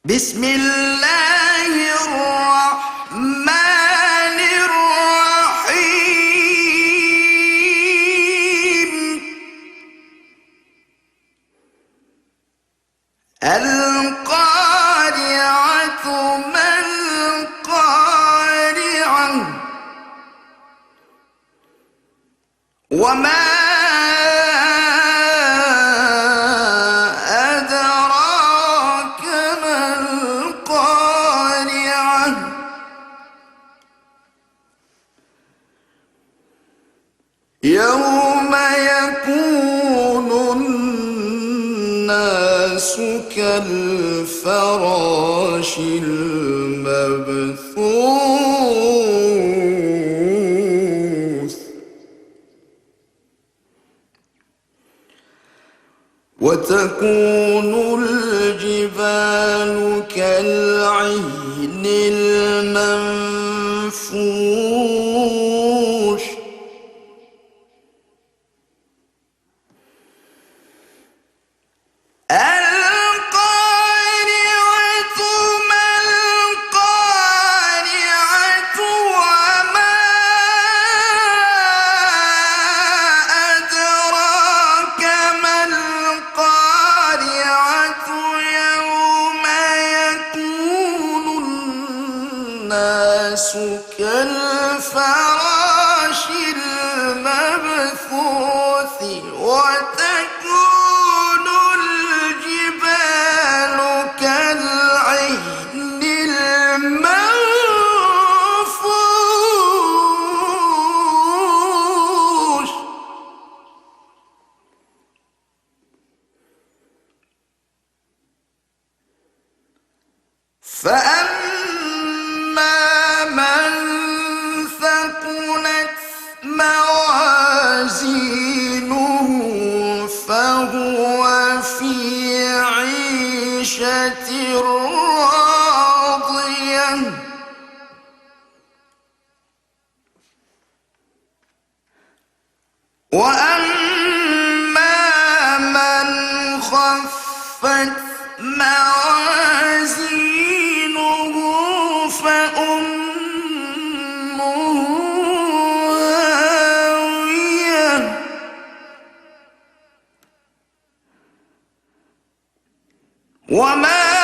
بسم الله الرحمن الرحيم. القارعة ما القارعة وما أدراك ما القارعة يوم يكون الناس كالفراش المبثوث وتكون الجبال كالعهن المنفوش القارعة ما القارعة وما أدراك ما القارعة يوم يكون الناس كالفراش المبثوث وتكون الجبال كالعهن المنفوش فأما من ثقلت موازينه فهو في عيشة راضية وأما من خفت موازينه فأمه هاوية وما